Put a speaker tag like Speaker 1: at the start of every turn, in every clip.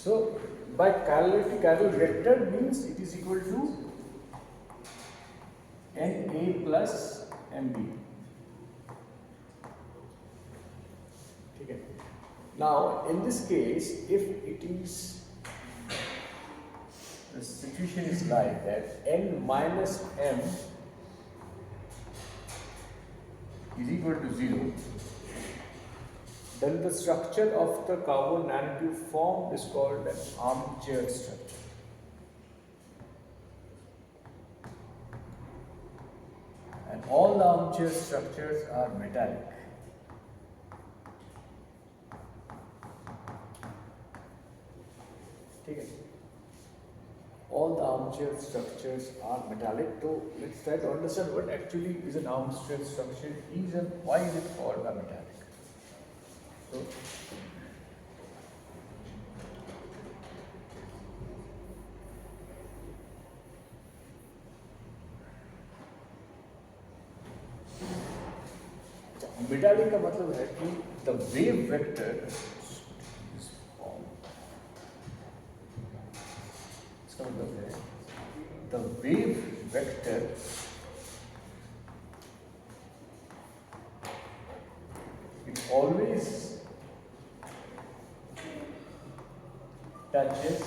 Speaker 1: So by chiral vector means it is equal to Na plus Mb. Okay. Now in this case, if it is, the situation is like that N minus M is equal to 0, then the structure of the carbon nanotube formed is called an armchair structure. And all the armchair structures are metallic. Okay. All the armchair structures are metallic. So let's try to understand what actually is an armchair structure is and why is it called a metallic. So, metallic का मतलब है कि the wave vector, इसका मतलब है the wave vector it always touches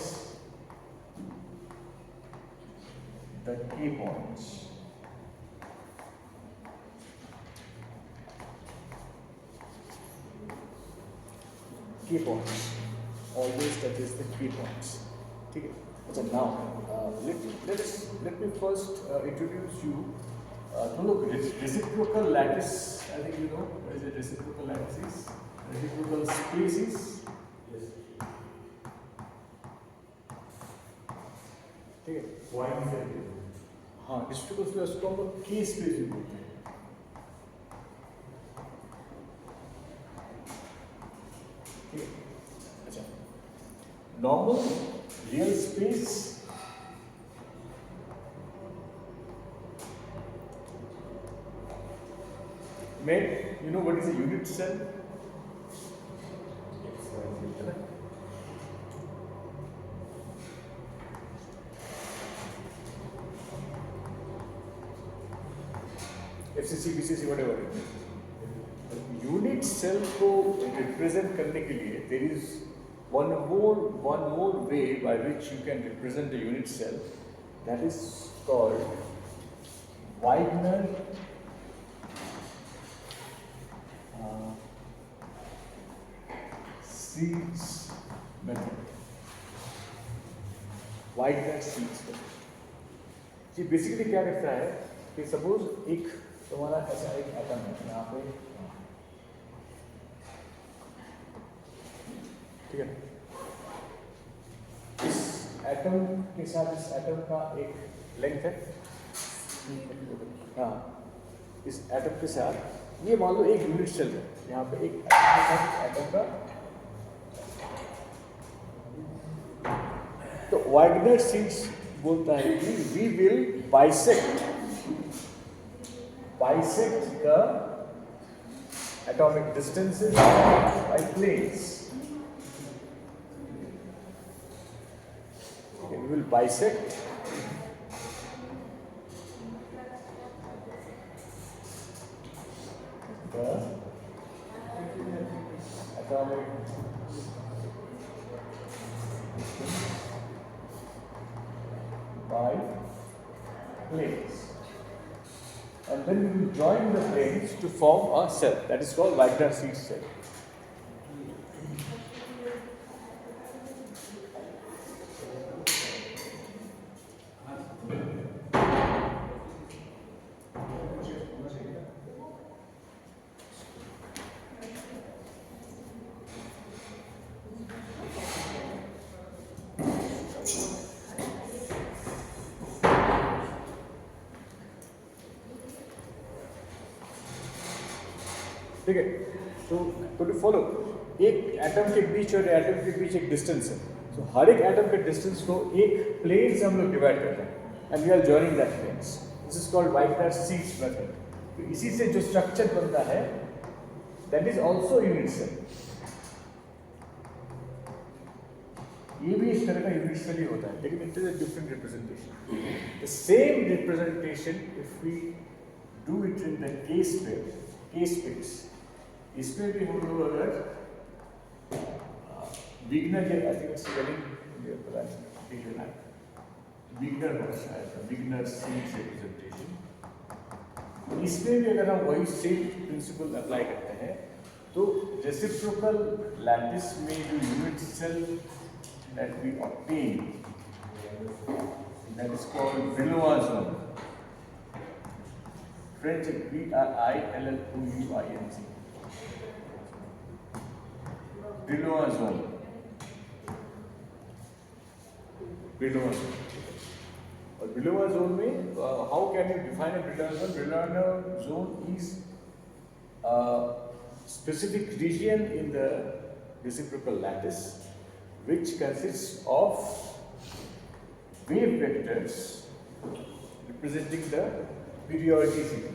Speaker 1: the key points. Key points always touches the key points. Okay. So now let me first introduce you to the reciprocal lattice. I think you know what is a reciprocal lattice is. Reciprocal spaces. Yes. ठीक है. Why is that? हाँ, reciprocal space को हम key space भी बोलते हैं. Normal real space में, you know what is a unit cell? FCC, BCC, whatever. Unit cell को represent करने के लिए there is one more way by which you can represent the unit cell, that is called Wigner-Seeds method. Wigner-Seeds method. ये basically क्या करता है कि suppose एक तुम्हारा ऐसा एक एटम है यहाँ पे, ठीक है, इस एटम के साथ इस एटम का एक लेंथ है, हाँ, इस एटम के साथ ये मान लो एक यूनिट सेल है, यहाँ पे एक एटम का, तो वाइगनर-सीड्स बोलता है कि we will bisect the atomic distances by planes. We will bisect the atomic distance by planes, and then we will join the planes to form a cell that is called Wigner-Seeds cell. ठीक है, तो to follow, एक atom के बीच और atom के बीच एक distance है, तो हर एक एटम के डिस्टेंस को एक प्लेन से हम लोग डिवाइड करते हैं, and we are joining that planes. This is called Wigner-Seeds method. तो इसी से जो स्ट्रक्चर बनता है that is also unit cell. ये भी इस तरह का यूनिवर्सली होता है, लेकिन it is a different representation. The same representation if we do it in the case space, इसमें भी हम लोग अगर बिगनर के, आई थिंक स्पेलिंग पता नहीं, बिगनर हो शायद, बिगनर सीरीज रिप्रेजेंटेशन, इसमें भी अगर हम वही सेम प्रिंसिपल अप्लाई करते हैं तो रेसिप्रोकल लैटिस में जो unit cell that we obtain, that is called Brillouin zone. French Brillouin. Brillouin zone. Brillouin zone. और Brillouin zone में how can you define a Brillouin zone? Brillouin zone is a specific region in the reciprocal lattice which consists of wave vectors representing the periodicity.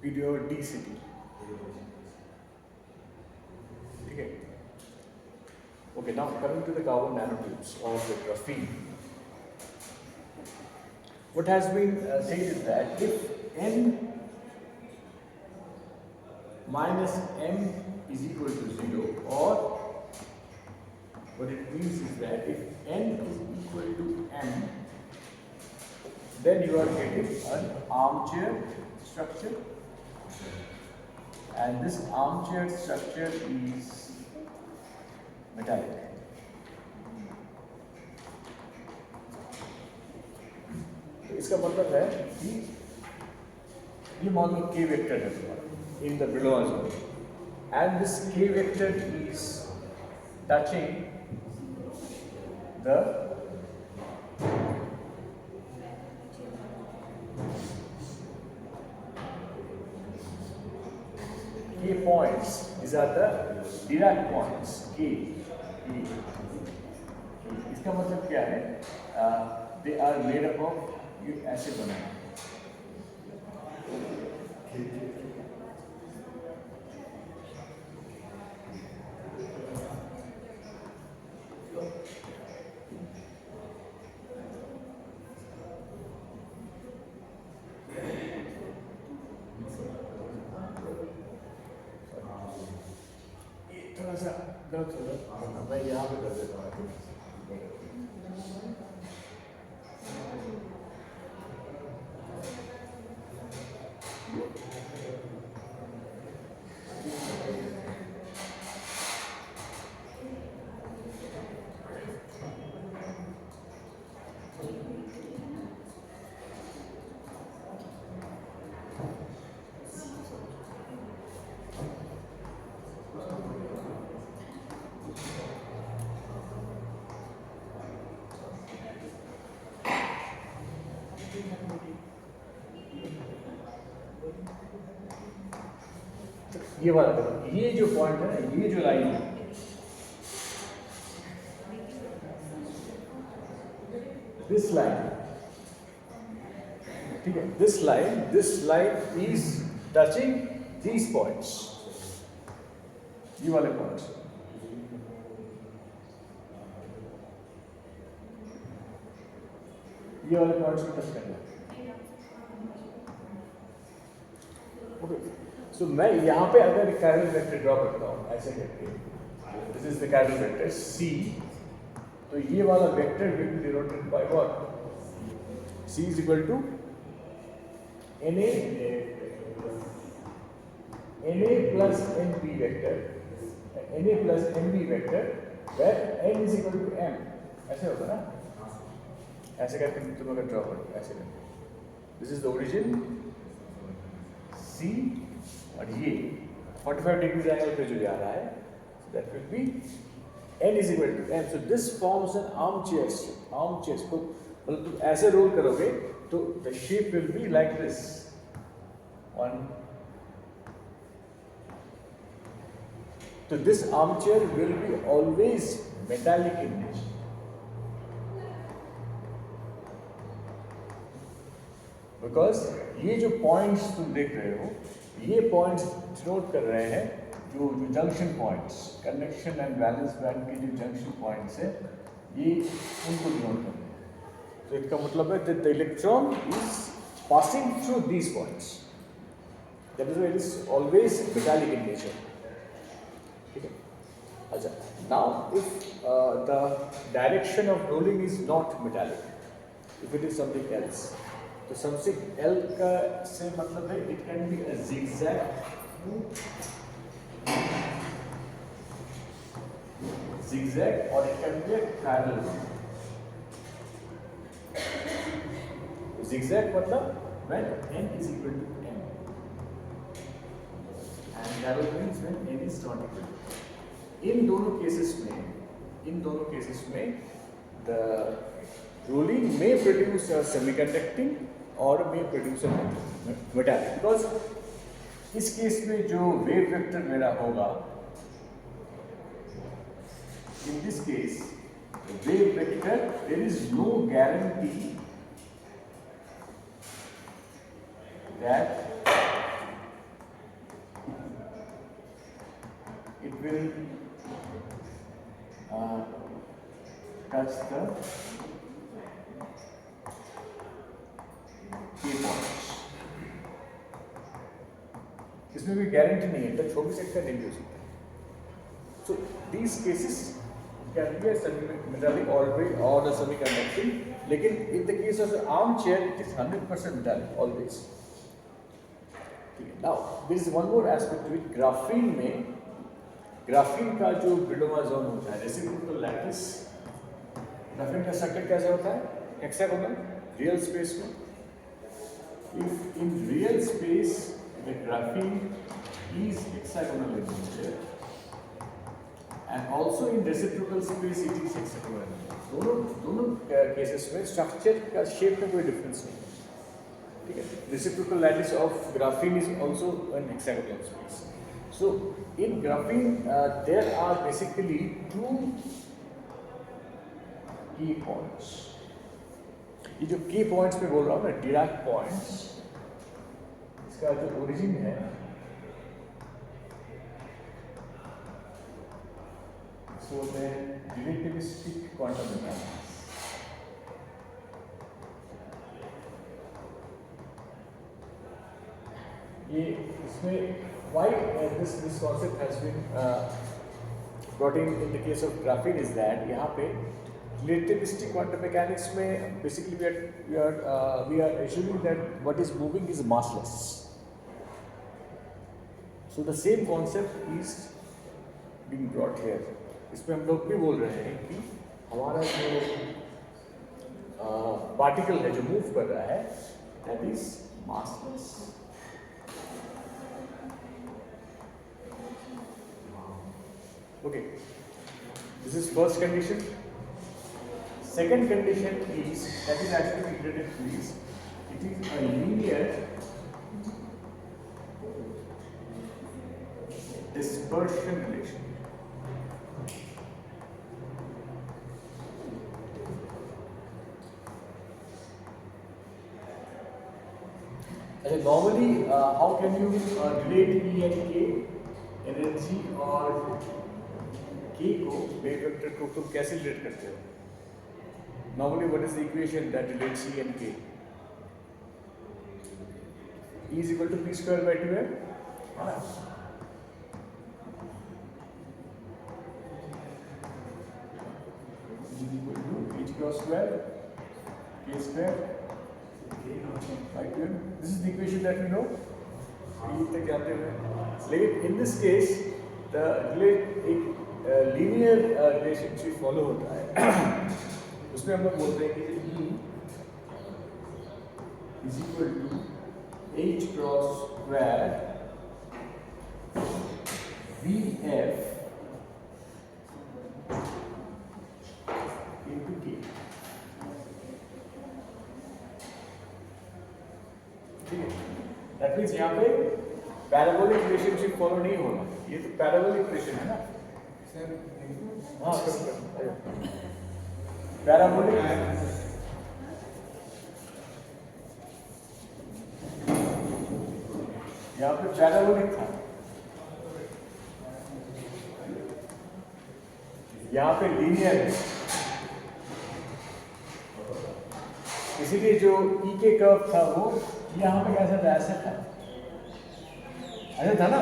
Speaker 1: Periodicity. Okay. Okay, now coming to the carbon nanotubes or the graphene. What has been said is that if n minus m is equal to 0, or what it means is that if n is equal to m, then you are getting an armchair structure, and this armchair structure is metallic. इसका मतलब है कि ये मान लो k vector है तुम्हारा in the Brillouin zone, and this k vector is touching the k points. These are the Dirac points k. इसका मतलब क्या है? They are made up of, ये ऐसे बना है. थोड़ा सा गलत हो रहा है, मैं यहाँ पे कर देता हूँ. ये वाला देखो, ये जो पॉइंट है ना, ये जो लाइन है, दिस लाइन, ठीक है, this line is touching these points, ये वाले पॉइंट्स. ये वाले पॉइंट्स को टच करना. ओके, सो मैं यहाँ पे अगर कैरल वेक्टर ड्रॉ करता हूँ ऐसे करके, this is the chiral vector C, तो ये वाला vector will be denoted by what? C is equal to NA plus NP vector, NA plus NB vector, where N is equal to M. ऐसे होगा ना, ऐसे करके तुम अगर ड्रॉ करो, ऐसे करके, this is the origin C, और ये 45 डिग्री एंगल पे जो जा रहा है, that will be N is equal to M. So this forms an armchair. को मतलब तुम ऐसे रोल करोगे तो the shape will be like this. One. So this armchair will be always metallic in nature. Because ये जो points तुम देख रहे हो, ये पॉइंट्स डिनोट कर रहे हैं जो junction points, conduction and valence band के जो जंक्शन पॉइंट्स है, ये उनको डिनोट कर रहे हैं। तो इसका मतलब है that the electron is passing through these points, that is it is always metallic in nature. ठीक है, अच्छा, now if the direction of rolling is not metallic, if it is something else, तो समथिंग एल का से मतलब है it can be a zigzag, zigzag, or it can be a parallel. Zigzag मतलब when n is equal to m, and parallel means when n is not equal to m. इन दोनों cases में the rolling may produce a semiconducting or may produce a metallic, because इस case में जो wave vector मेरा होगा, in this case wave vector, there is no guarantee that it will touch the K points. इसमें भी guarantee नहीं है, touch हो भी सकता है, नहीं भी हो सकता है। So these cases can be a semi-metallic always or a semi-conducting, लेकिन in the case of the armchair it is 100% metallic always. Now there is one more aspect to it. Graphene में, ग्राफीन का जो ब्रिडोमा zone होता है, reciprocal lattice, graphene का structure कैसा होता है? हेक्सागोनल, रियल स्पेस में। If in real space the graphene is hexagonal in nature, and also in reciprocal space it is hexagonal. दोनों केसेस में स्ट्रक्चर का शेप में कोई डिफरेंस नहीं है, ठीक है। Reciprocal lattice of graphene is also an hexagonal space. So in graphene there are basically two key points. ये जो की पॉइंट्स में बोल रहा हूँ ना, डिराक पॉइंट्स, इसका जो ओरिजिन है so the relativistic quantum mechanics. ये इसमें why this concept has been brought in the case of graphene is that यहाँ पे relativistic quantum mechanics में basically we are assuming that what is moving is massless. So the same concept is being brought here. इसमें हम लोग भी बोल रहे हैं कि हमारा जो पार्टिकल है जो मूव कर रहा है, that is massless. Okay, this is first condition. Second condition is that is actually related to this, it is a linear dispersion relation. Normally, how can you relate E and K, energy और K को, wave vector को तुम कैसे relate करते हो? Normally, what is the equation that relates E and K? E is equal to P square by 2m. Is equal to H cross square K square by 2m. This is the equation that we know. तक जानते हैं। लेकिन in this case एक linear relationship follow होता है। उसमें हम लोग बोलते हैं कि E is equal to H cross square VF into K। ठीक है, दैट मीन्स यहाँ पे पैराबोलिक रिलेशनशिप फॉलो नहीं होना, ये तो पैराबोलिक रिलेशन है ना। हाँ, पैराबोलिक यहाँ पे पैराबोलिक था, यहाँ पे लीनियर है, इसीलिए जो ई के कर्व था वो यहाँ पे कैसा था, ऐसा था, ऐसा था ना,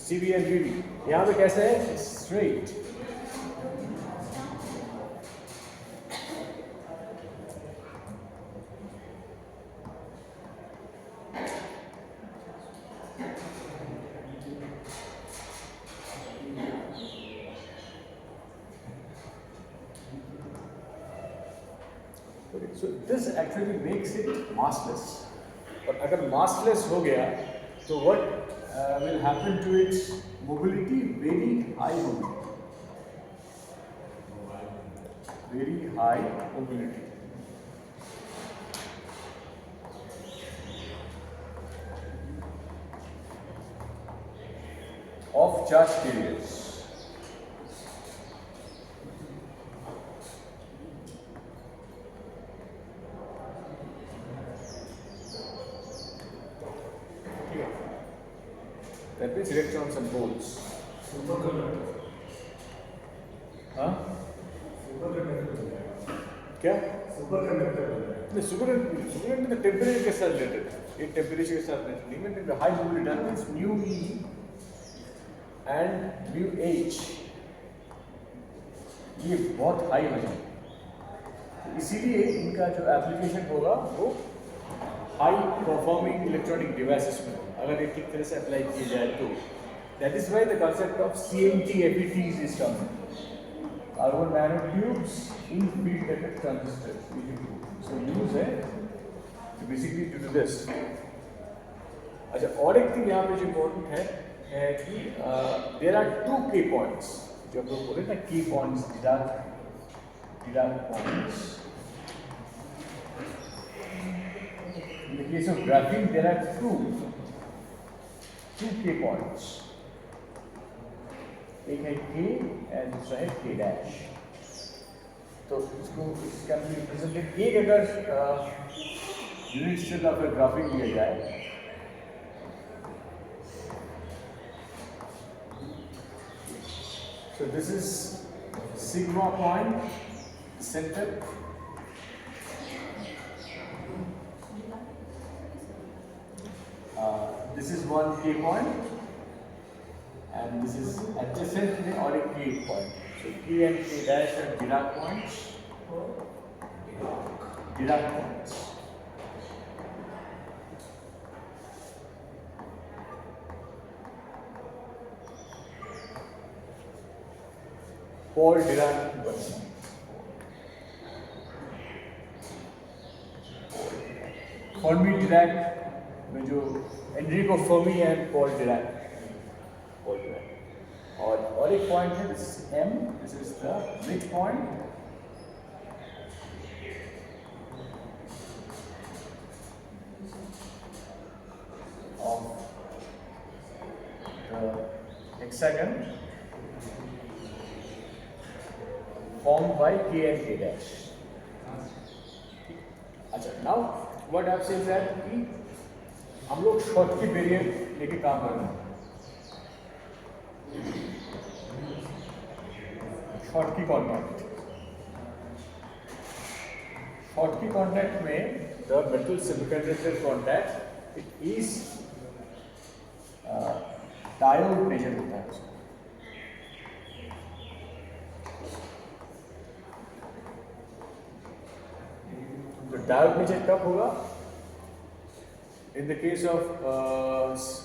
Speaker 1: C B and B B, यहाँ पे कैसे है, straight. So this actually makes it massless. और अगर massless हो गया तो what will happen to its mobility? Very high mobility. Very high mobility. Of charge carriers. That means electrons and holes. हाँ? क्या? नहीं, सुपरकंडक्टर टेम्परेचर के साथ रिलेटेड है, ये टेम्परेचर के साथ रिलेटेड नहीं, मैं high mobility that means mu e and mu h ये बहुत हाई हो जाए, इसीलिए इनका जो एप्लीकेशन होगा वो हाई परफॉर्मिंग इलेक्ट्रॉनिक डिवाइसेस में, अगर ये ठीक तरह से अप्लाई किया जाए तो that is why the concept of CNT FETs is coming, carbon nanotubes in field effect transistors, so use है बेसिकली टू डू दिस। अच्छा, और एक चीज यहाँ पे जो इम्पोर्टेंट है कि देयर आर 2 की पॉइंट्स, जो हम लोग बोले ना की points, Dirac points. In the case of graphene, there are two K points. एक है K और दूसरा है K dash. तो इसको कैन बी रिप्रेजेंटेड, एक अगर यूनिट सेल ऑफ ग्राफीन लिया जाए so this is sigma point center. This is one K point and this is adjacent or a K point. So K and K dash are Dirac points. Dirac points. Paul Dirac points. Fermi Dirac में जो Enrico Fermi and Paul Dirac, और एक point है this M, this is the mid point of the hexagon formed by K and K dash. अच्छा, now what I have said is that हम लोग short की barrier लेके काम कर रहे हैं, शॉर्ट की कॉन्टैक्ट में the metal semiconductor contact it is diode nature होता है उसका। तो डायोड नेचर कब होगा? In the case of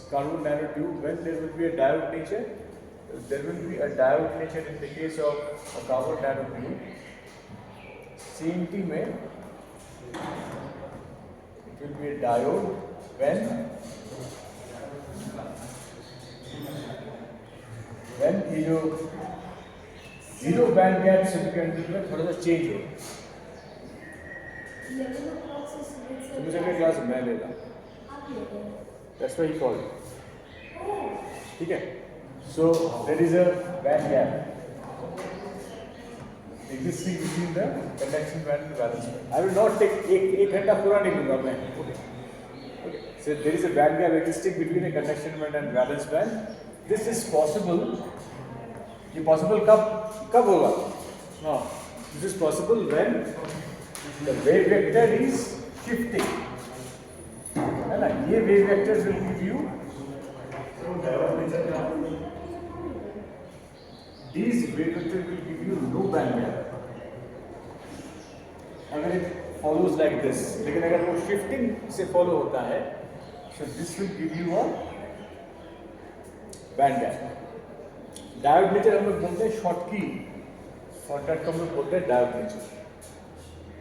Speaker 1: carbon nanotube, when there will be a diode nature, there will be a diode nature in the case of a carbon nanotube. CNT में it will be a diode when ये जो zero band gap semiconductor में थोड़ा सा change हो, मुझे अगर class मैं लेगा, that's why he called it. ठीक है, so there is a band gap existing between the conduction band and the valence band. I will not take एक घंटा पूरा नहीं लूँगा मैं, okay. So there is a band gap existing between a conduction band and valence band. This is possible. ये possible कब होगा? No, this is possible when the wave vector is shifting. है ना? ये wave vector will give you these wave vector will give you no band gap. अगर it follows like this, लेकिन अगर वो shifting से follow होता है, so this will give you a band gap. Diode nature हम लोग बोलते हैं shortcut को हम लोग बोलते हैं diode nature,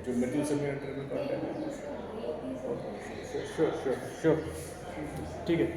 Speaker 1: जो metal semiconductor में करते हैं. Sure. ठीक है.